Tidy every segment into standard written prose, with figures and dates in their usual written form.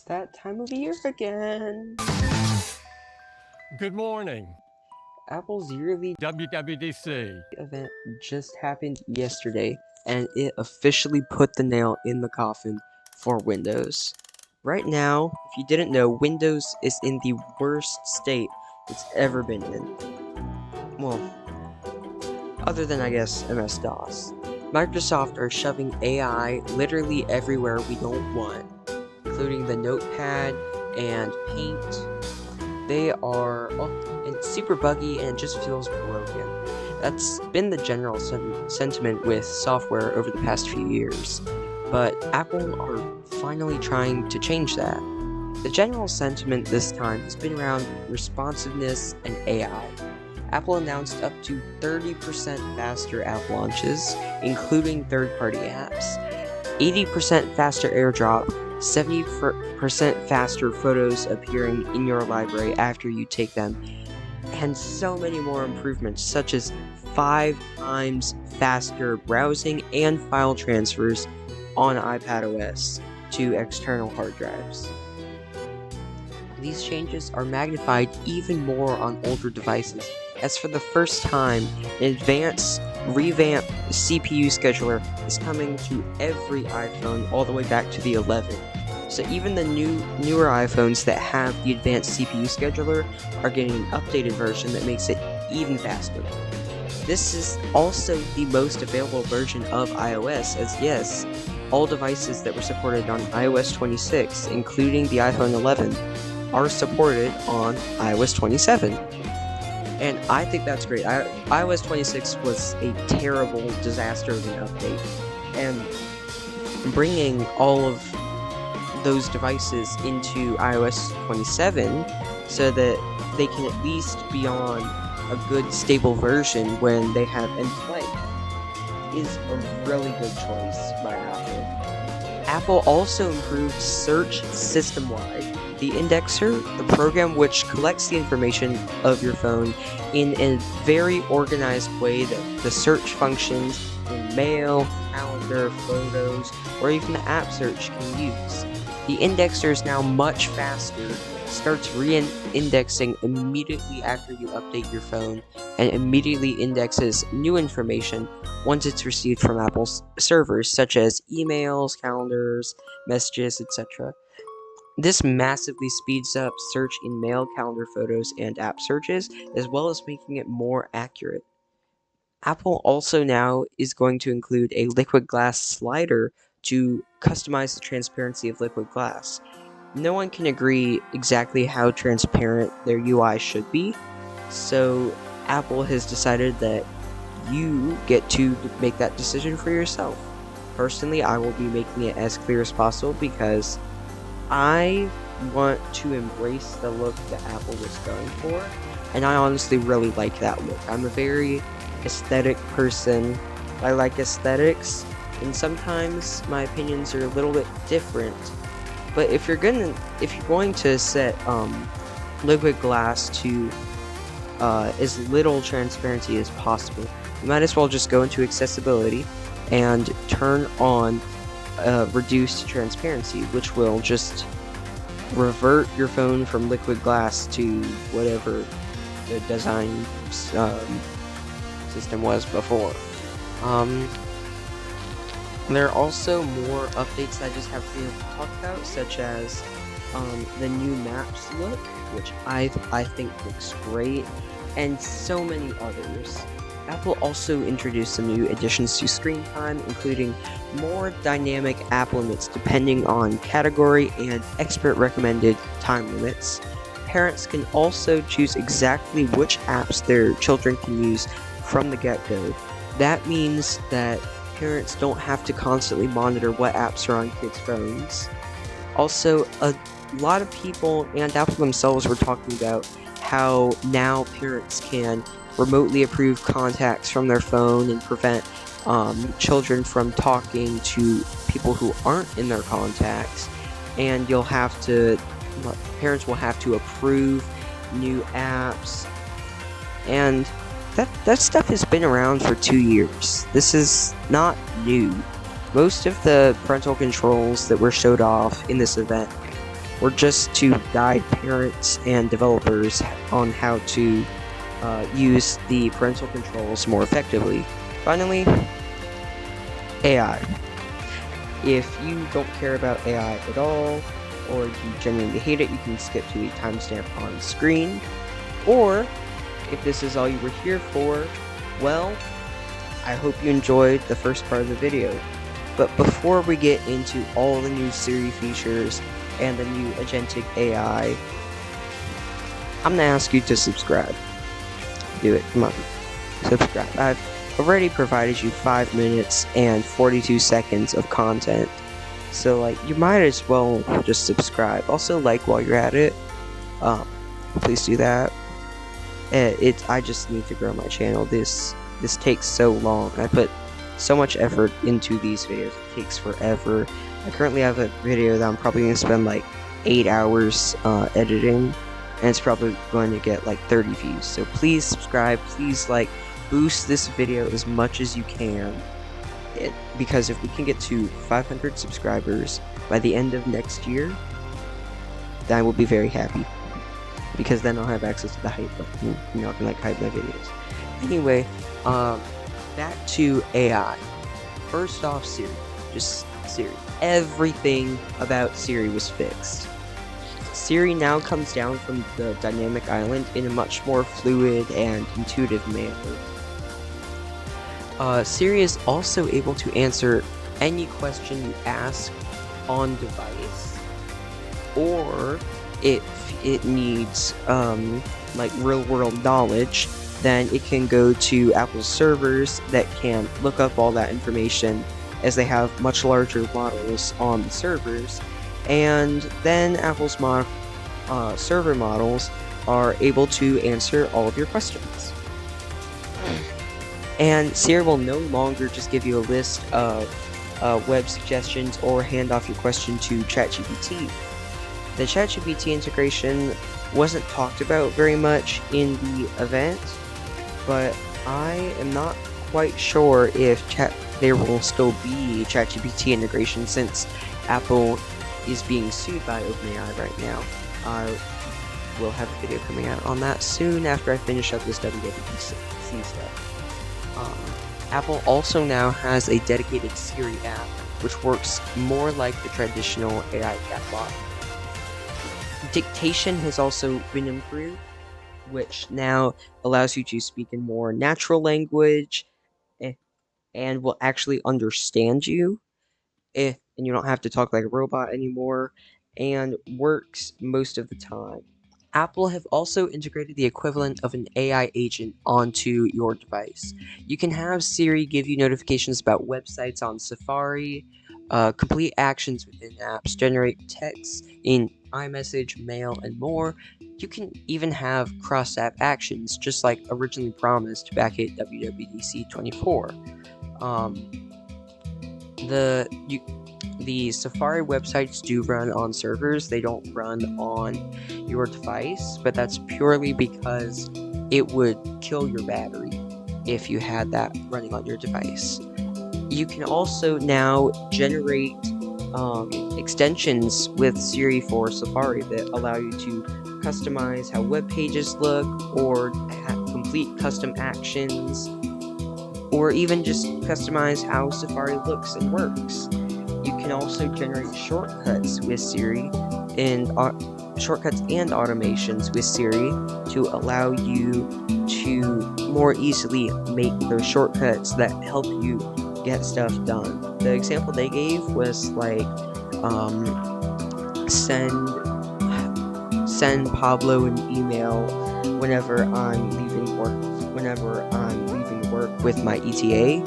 It's that time of year again. Good morning. Apple's yearly WWDC event just happened yesterday, and it officially put the nail in the coffin for Windows. Right now, if you didn't know, Windows is in the worst state it's ever been in. Well, other than, I guess, MS-DOS. Microsoft are shoving AI literally everywhere we don't want, including the Notepad and Paint. They are it's super buggy and it just feels broken. That's been the general sentiment with software over the past few years, but Apple are finally trying to change that. The general sentiment this time has been around responsiveness and AI. Apple announced up to 30% faster app launches, including third-party apps, 80% faster AirDrop, 70% faster photos appearing in your library after you take them, and so many more improvements, such as 5 times faster browsing and file transfers on iPadOS to external hard drives. These changes are magnified even more on older devices, as for the first time, an advanced, revamped CPU scheduler is coming to every iPhone all the way back to the 11. So even the newer iPhones that have the advanced CPU scheduler are getting an updated version that makes it even faster. This is also the most available version of iOS, as yes, all devices that were supported on iOS 26, including the iPhone 11, are supported on iOS 27. And I think that's great. iOS 26 was a terrible disaster of an update, and bringing all of those devices into iOS 27 so that they can at least be on a good stable version when they have end play is a really good choice by Apple. Apple also improved search system-wide. The indexer, the program which collects the information of your phone in a very organized way that the search functions in Mail, Calendar, Photos, or even the app search can use. The indexer is now much faster, starts re-indexing immediately after you update your phone, and immediately indexes new information once it's received from Apple's servers, such as emails, calendars, messages, etc. This massively speeds up search in Mail, Calendar, Photos, and app searches, as well as making it more accurate. Apple also now is going to include a liquid glass slider to customize the transparency of liquid glass. No one can agree exactly how transparent their UI should be, so Apple has decided that you get to make that decision for yourself. Personally, I will be making it as clear as possible because I want to embrace the look that Apple was going for, and I honestly really like that look. I'm a very aesthetic person. I like aesthetics, and sometimes my opinions are a little bit different. But if you're going to set liquid glass to as little transparency as possible, you might as well just go into accessibility and turn on reduced transparency, which will just revert your phone from liquid glass to whatever the design system was before. There are also more updates that I just have to be able to talk about, such as the new Maps look, which I think looks great, and so many others. Apple also introduced some new additions to screen time, including more dynamic app limits depending on category and expert recommended time limits. Parents can also choose exactly which apps their children can use from the get-go. That means that parents don't have to constantly monitor what apps are on kids' phones. Also, a lot of people and Apple themselves were talking about how now parents can remotely approve contacts from their phone and prevent children from talking to people who aren't in their contacts, and parents will have to approve new apps, and that stuff has been around for 2 years. This is not new. Most of the parental controls that were showed off in this event or just to guide parents and developers on how to use the parental controls more effectively. Finally, AI. If you don't care about AI at all, or you genuinely hate it, you can skip to a timestamp on screen. Or, if this is all you were here for, well, I hope you enjoyed the first part of the video. But before we get into all the new Siri features and the new agentic AI, I'm gonna ask you to subscribe. Do it, come on, subscribe. I've already provided you 5 minutes and 42 seconds of content, so like you might as well just subscribe. Also like while you're at it, please do that. I just need to grow my channel. This takes so long. I put so much effort into these videos. It takes forever. I currently have a video that I'm probably gonna spend like 8 hours editing, and it's probably going to get like 30 views. So please subscribe, please like boost this video as much as you can, because if we can get to 500 subscribers by the end of next year, then I will be very happy, because then I'll have access to the hype button. You know, I can like hype my videos. Anyway, back to AI. First off, Siri. Just Siri. Everything about Siri was fixed. Siri now comes down from the dynamic island in a much more fluid and intuitive manner. Siri is also able to answer any question you ask on device, or if it needs like real-world knowledge, then it can go to Apple's servers that can look up all that information, as they have much larger models on the servers, and then Apple's server models are able to answer all of your questions. And Siri will no longer just give you a list of web suggestions or hand off your question to ChatGPT. The ChatGPT integration wasn't talked about very much in the event, but I am not quite sure if there will still be ChatGPT integration, since Apple is being sued by OpenAI right now. I will have a video coming out on that soon after I finish up this WWDC stuff. Apple also now has a dedicated Siri app, which works more like the traditional AI chatbot. Dictation has also been improved, which now allows you to speak in more natural language, and will actually understand you, and you don't have to talk like a robot anymore, and works most of the time. Apple have also integrated the equivalent of an AI agent onto your device. You can have Siri give you notifications about websites on Safari, complete actions within apps, generate texts in iMessage, Mail, and more. You can even have cross-app actions, just like originally promised back at WWDC26. The Safari websites do run on servers, they don't run on your device, but that's purely because it would kill your battery if you had that running on your device. You can also now generate extensions with Siri for Safari that allow you to customize how web pages look, or complete custom actions, or even just customize how Safari looks and works. You can also generate shortcuts with Siri, and shortcuts and automations with Siri to allow you to more easily make those shortcuts that help you get stuff done. The example they gave was like send Pablo an email whenever I'm leaving work with my ETA,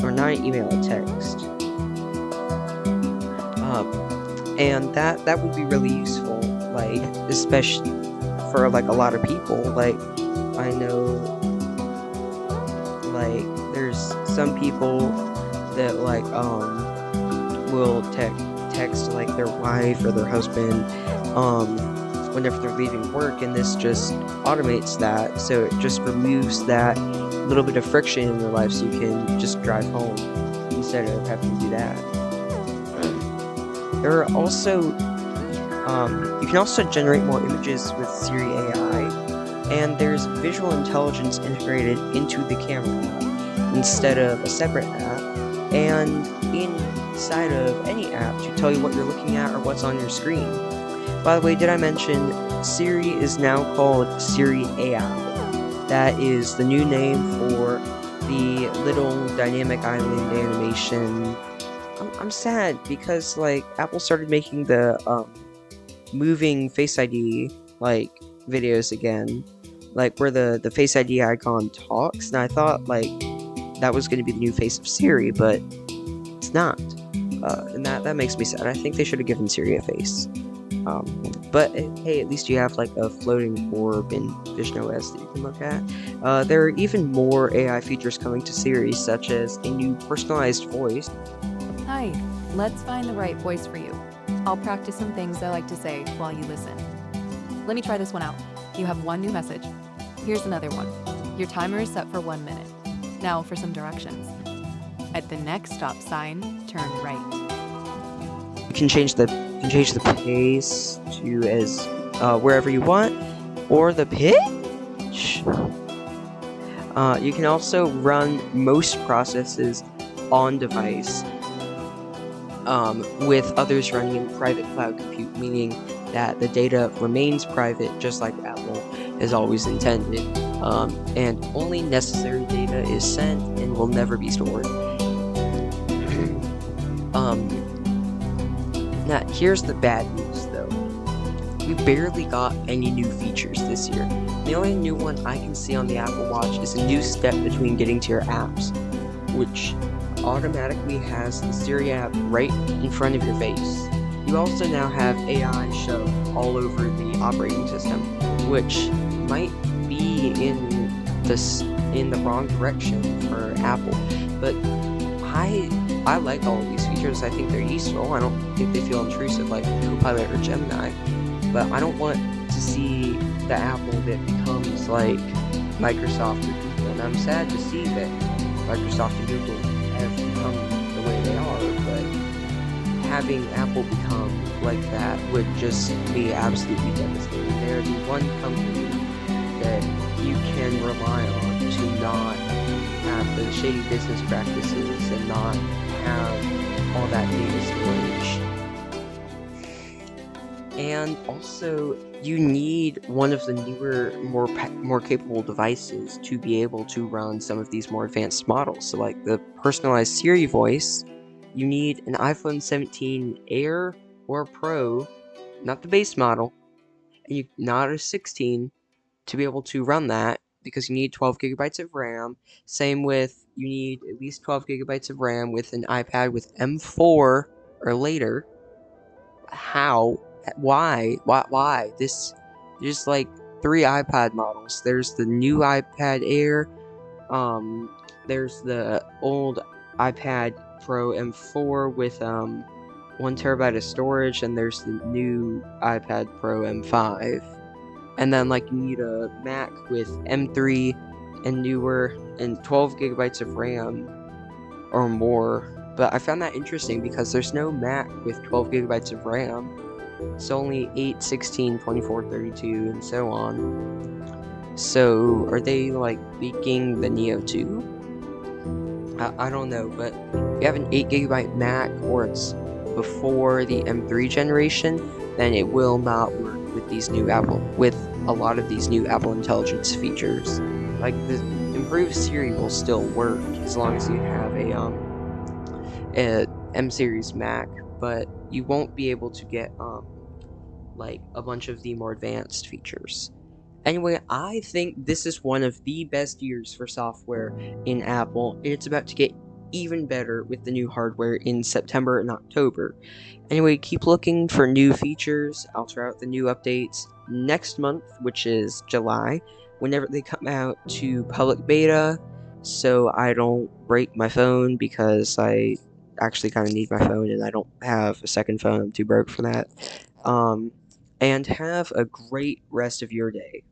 or not an email, a text. And that would be really useful, like especially for like a lot of people. Like I know, like there's some people that like will text like their wife or their husband whenever they're leaving work, and this just automates that, so it just removes that little bit of friction in their life, so you can just drive home instead of having to do that. There are also You can also generate more images with Siri AI, and there's visual intelligence integrated into the camera app instead of a separate app, and inside of any app to tell you what you're looking at or what's on your screen. By the way, did I mention Siri is now called Siri AI? That is the new name for the little dynamic island animation. I'm sad because like Apple started making the moving Face ID like videos again, like where the Face ID icon talks, and I thought like that was going to be the new face of Siri, but it's not, and that makes me sad. I think they should have given Siri a face. But hey, at least you have like a floating orb in Vision OS that you can look at. There are even more AI features coming to Siri, such as a new personalized voice. Hi, let's find the right voice for you. I'll practice some things I like to say while you listen. Let me try this one out. You have one new message. Here's another one. Your timer is set for 1 minute. Now for some directions. At the next stop sign, turn right. You can change the pace to as wherever you want, or the pitch. You can also run most processes on device, with others running in private cloud compute, meaning that the data remains private, just like Apple has always intended, and only necessary data is sent and will never be stored. Now, here's the bad news, though. We barely got any new features this year. The only new one I can see on the Apple Watch is a new step between getting to your apps, which automatically has the Siri app right in front of your face. You also now have AI show all over the operating system, which might be in the wrong direction for Apple, but I like all of these features. I think they're useful. I don't think they feel intrusive like Copilot or Gemini, but I don't want to see the Apple that becomes like Microsoft or Google, and I'm sad to see that Microsoft and Google have become the way they are, but having Apple become like that would just be absolutely devastating. They're the one company that you can rely on to not have the shady business practices and not have all that data storage. And also, you need one of the newer, more capable devices to be able to run some of these more advanced models. So like the personalized Siri voice, you need an iPhone 17 Air or Pro, not the base model, and not a 16, to be able to run that, because you need 12 gigabytes of RAM. Same with, you need at least 12 gigabytes of RAM with an iPad with M4 or later. How? Why? There's like 3 iPad models. There's the new iPad Air, there's the old iPad Pro M4 with 1 terabyte of storage, and there's the new iPad Pro M5. And then like you need a Mac with M3 and newer and 12 gigabytes of RAM or more. But I found that interesting because there's no Mac with 12 gigabytes of RAM. It's only 8, 16, 24, 32, and so on. So are they like making the Neo 2? I don't know, but if you have an 8 gigabyte Mac or it's before the M3 generation, then it will not work with these new with a lot of these new Apple Intelligence features. Like the improved Siri will still work as long as you have a M series Mac, but you won't be able to get like a bunch of the more advanced features. Anyway, I think this is one of the best years for software in Apple, and it's about to get even better with the new hardware in September and October. Anyway, keep looking for new features. I'll try out the new updates next month, which is July, whenever they come out to public beta, so I don't break my phone, because I actually kind of need my phone and I don't have a second phone. I'm too broke for that. And have a great rest of your day.